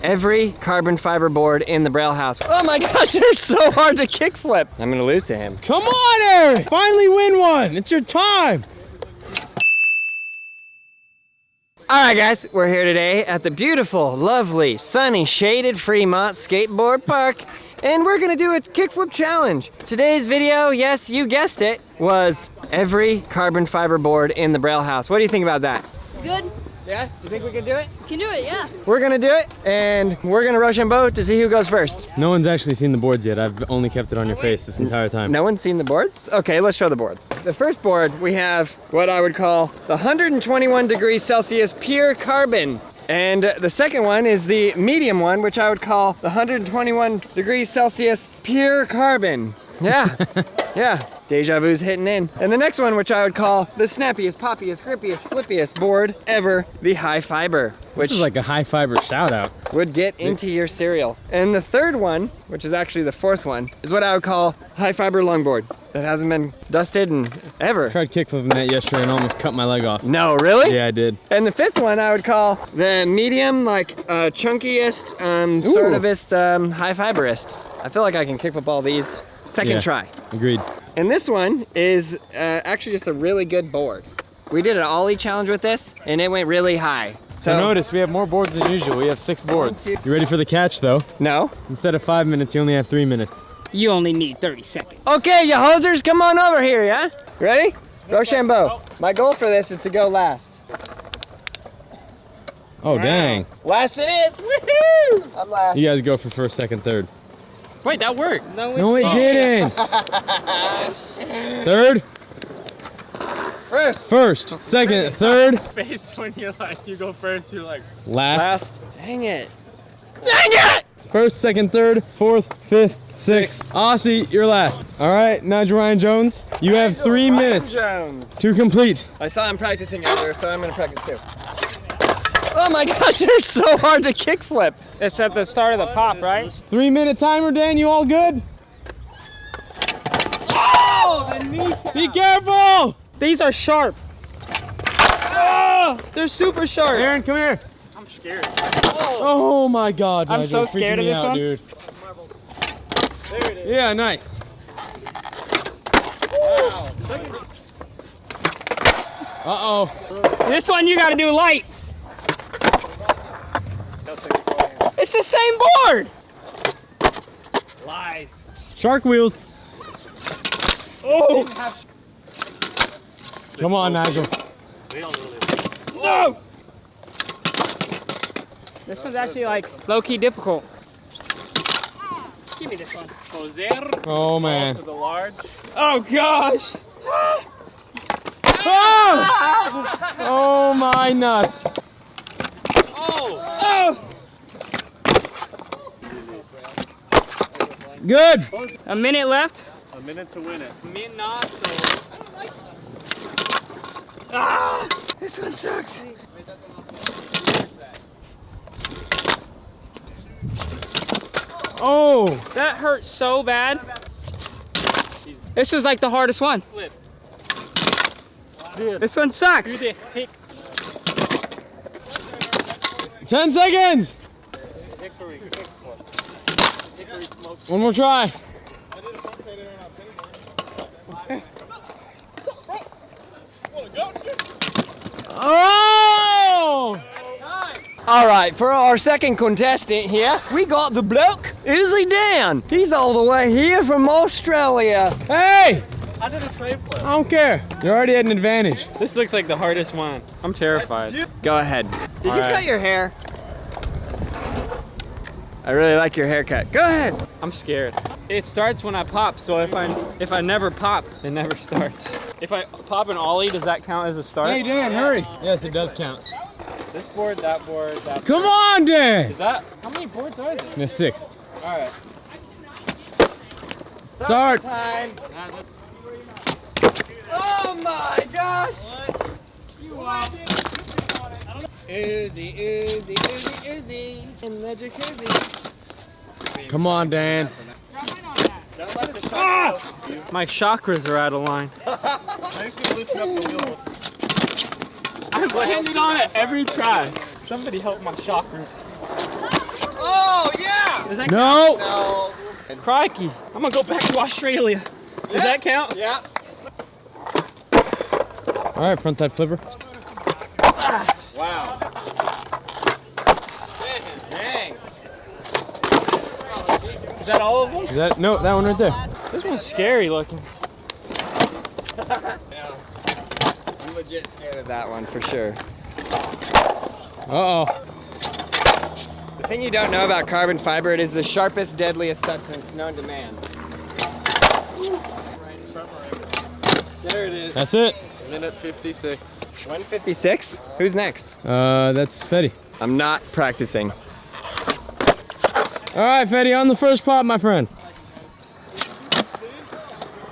every carbon fiber board in the Braille House. Oh my gosh, they're so hard to kickflip. I'm gonna lose to him. Come on, Aaron! Finally win one. It's your time. All right, guys, we're here today at the beautiful, lovely, sunny, shaded Fremont Skateboard Park, and we're gonna do a kickflip challenge. Today's video, yes, you guessed it, was every carbon fiber board in the Braille House. What do you think about that? It's good. Yeah? You think we can do it? Can do it, yeah. We're gonna do it, and we're gonna Rochambeau to see who goes first. No one's actually seen the boards yet. I've only kept it on your face this entire time. No one's seen the boards? Okay, let's show the boards. The first board, we have what I would call the 121 degrees Celsius pure carbon. And the second one is the medium one, which I would call the 121 degrees Celsius pure carbon. Yeah, yeah, deja vu's hitting in. And the next one, which I would call the snappiest, poppiest, grippiest, flippiest board ever, the high fiber, which This is like a high fiber shout out. would get into your cereal. And the third one, which is actually the fourth one, is what I would call high fiber longboard that hasn't been dusted in ever. I tried kickflipping that yesterday and almost cut my leg off. No, really? Yeah, I did. And the fifth one I would call the medium, like chunkiest, sort ofist, high fiberist. I feel like I can kickflip all these second try. Agreed. And this one is actually just a really good board. We did an ollie challenge with this, and it went really high. So notice we have more boards than usual. We have 6 boards. You ready for the catch though? No. Instead of 5 minutes, you only have 3 minutes. You only need 30 seconds. Okay, you hosers, come on over here, yeah? Ready? Rochambeau. My goal for this is to go last. Oh, dang. Last it is, woohoo! I'm last. You guys go for first, second, third. Wait, that worked. No, it didn't. Third? First. First, second, third. Face when you're like, you go first, you're like. Last. Dang it. Dang it! First, second, third, fourth, fifth, sixth. Aussie, you're last. All right, Nigel Ryan Jones, you have 3 minutes Jones. to complete. I saw him practicing earlier, so I'm gonna practice too. Oh my gosh, they're so hard to kickflip. It's at the start of the pop, right? 3 minute timer, Dan, you all good? Oh, the knee. Be careful! These are sharp. Oh, they're super sharp. Aaron, come here. I'm scared. Oh my God, I'm Nigel, so scared freaking of me this out, one. dude. There it is. Yeah, nice. Wow. Uh-oh. This one you gotta do light. It's the same board. Lies. Shark wheels. Oh. Come on, Nigel. Whoa. This one's actually like low-key difficult. Give me this one. Oh, man. To the large. Oh gosh. Oh! Oh, my nuts. Oh. Good. A minute left. A minute to win it. Min not so. Ah, this one sucks. Oh. That hurt so bad. This was like the hardest one. This one sucks. 10 seconds. One more try. Oh! All right, for our second contestant here, we got the bloke, Izzy Dan. He's all the way here from Australia. Hey! I did a trade flip. I don't care. You already had an advantage. This looks like the hardest one. I'm terrified. Go ahead. Did All you right. cut your hair? I really like your haircut. Go ahead. I'm scared. It starts when I pop, so if I never pop, it never starts. If I pop an ollie, does that count as a start? Hey, Dan, hurry. Yes, it does count. This board, that board, that Come board. on, Dan. Is that, how many boards are there? There's 6. All right. Start. Time. Oh my gosh. You up. Uzi, Uzi, Uzi, Uzi. And magic Uzi. Come on, Dan. Ah! My chakras are out of line. Nice to loosen up the wheel. I landed on it every try. Somebody help my chakras. Does that No. No. count? Crikey. I'm gonna go back to Australia. Does that count? Yeah. All right, frontside flipper. Wow. Dang. Is that all of them? Is that no? That one right there. This one's scary looking. Yeah. I'm legit scared of that one for sure. Uh-oh. The thing you don't know about carbon fiber, it is the sharpest, deadliest substance known to man. There it is. That's it. Minute 56. 156? Who's next? That's Fetty. I'm not practicing. All right, Fetty, on the first pop, my friend.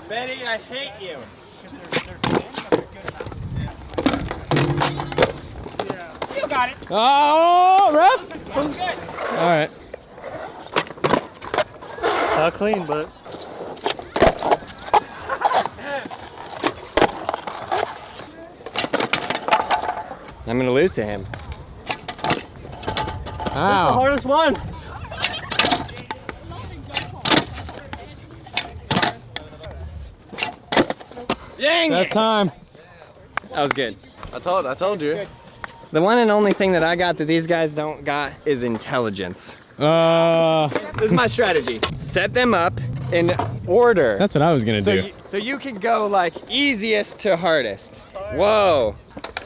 Betty, I hate you. Still got it. Oh, ref. All right. Not clean, but. I'm gonna lose to him. Ow. Hardest one. Dang That's it! time. That was good. I told you. The one and only thing that I got that these guys don't got is intelligence. This is my strategy. Set them up in order. That's what I was gonna do. So you can go like easiest to hardest. Whoa.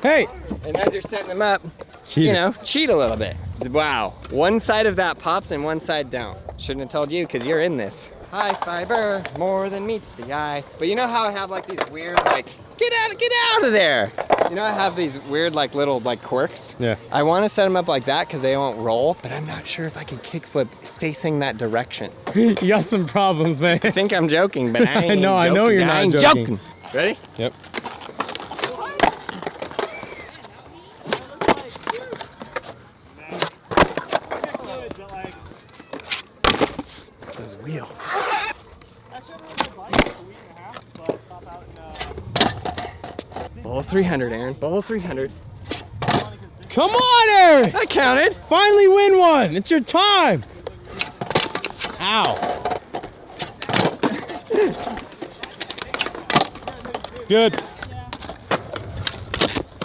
Hey. And as you're setting them up, Cheater. you know, cheat a little bit. Wow. One side of that pops and one side don't. Shouldn't have told you because you're in this. High fiber, more than meets the eye. But you know how I have like these weird like, get out of there. You know I have these weird like little like quirks? Yeah. I want to set them up like that because they won't roll, but I'm not sure if I can kickflip facing that direction. You got some problems, man. I think I'm joking, but I ain't No, I know joking. you're not I ain't joking. Ready? Yep. It's those wheels. Below 300, Aaron. Below 300. Come on, Aaron. That counted. Finally win one. It's your time. Ow. Good.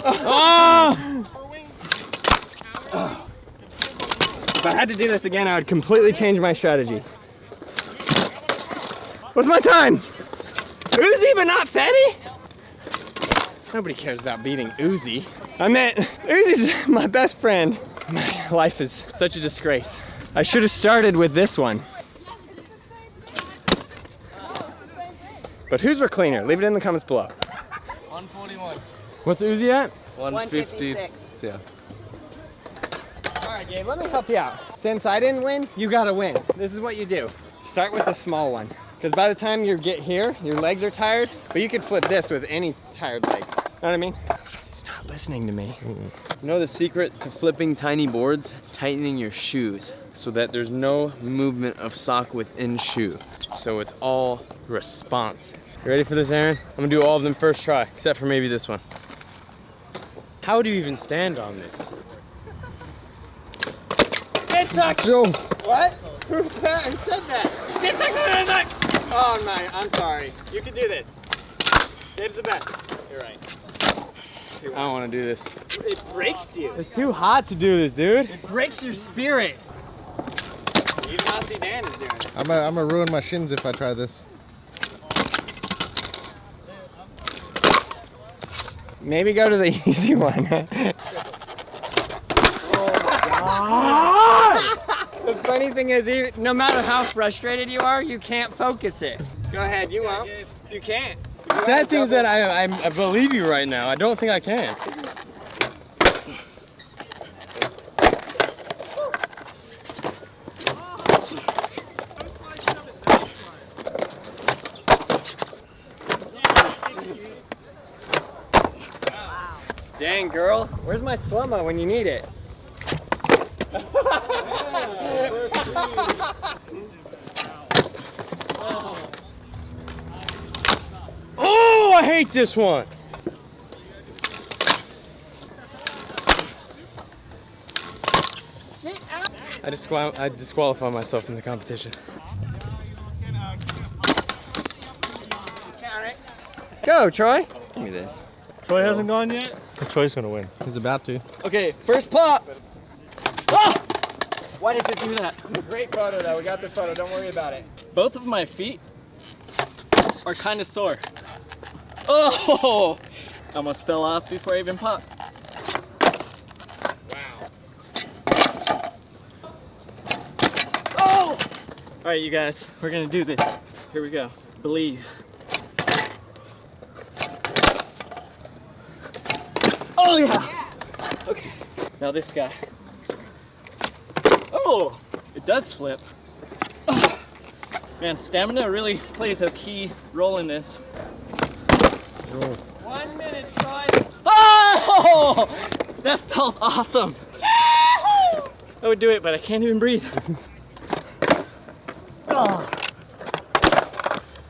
Ah! If I had to do this again, I would completely change my strategy. What's my time? Uzi, but not Fetty? Nobody cares about beating Uzi. I meant, Uzi's my best friend. My life is such a disgrace. I should have started with this one. But whose were cleaner? Leave it in the comments below. 141. What's Uzi at? 150. Yeah. All right, Gabe, let me help you out. Since I didn't win, you gotta win. This is what you do. Start with the small one. Because by the time you get here, your legs are tired, but you could flip this with any tired legs. Know what I mean? He's not listening to me. You know the secret to flipping tiny boards? Tightening your shoes so that there's no movement of sock within shoe. So it's all response. You ready for this, Aaron? I'm gonna do all of them first try, except for maybe this one. How do you even stand on this? It sucks! What? Who said that? It sucks! Oh my, I'm sorry. You can do this. Gabe's the best. You're right. I don't wanna do this. It breaks you. It's too hot to do this, dude. It breaks your spirit. Even Aussie Dan is doing it. I'm gonna ruin my shins if I try this. Maybe go to the easy one. The funny thing is, no matter how frustrated you are, you can't focus it. Go ahead, you won't. You can't. Sad thing is that I believe you right now. I don't think I can. Dang, girl. Where's my slow-mo when you need it? Oh, I hate this one. I disqualify myself from the competition. Go, Troy. Give me this. Troy hasn't gone yet? Troy's gonna win. He's about to. Okay, first pop. Ah! Why does it do that? Great photo though. We got the photo. Don't worry about it. Both of my feet are kind of sore. Oh! Almost fell off before I even popped. Oh! All right, you guys, we're gonna do this. Here we go. Believe. Oh yeah! Okay, now this guy. Oh, it does flip. Oh. Man, stamina really plays a key role in this. 1 minute, Troy. Oh! That felt awesome. I would do it, but I can't even breathe. Oh.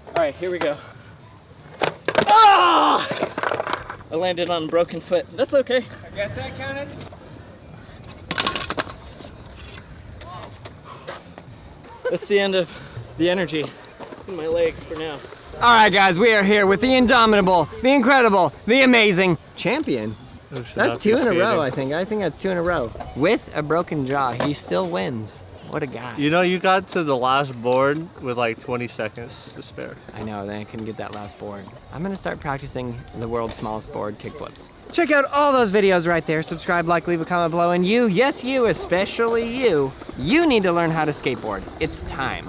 All right, here we go. Ah! I landed on a broken foot. That's okay. I guess that counted. That's the end of the energy in my legs for now. All right, guys, we are here with the indomitable, the incredible, the amazing champion. That's 2 in a row, I think. I think that's 2 in a row. With a broken jaw, he still wins. What a guy. You know, you got to the last board with like 20 seconds to spare. I know, then I couldn't get that last board. I'm gonna start practicing the world's smallest board, kickflips. Check out all those videos right there. Subscribe, like, leave a comment below. And you, yes you, especially you need to learn how to skateboard. It's time.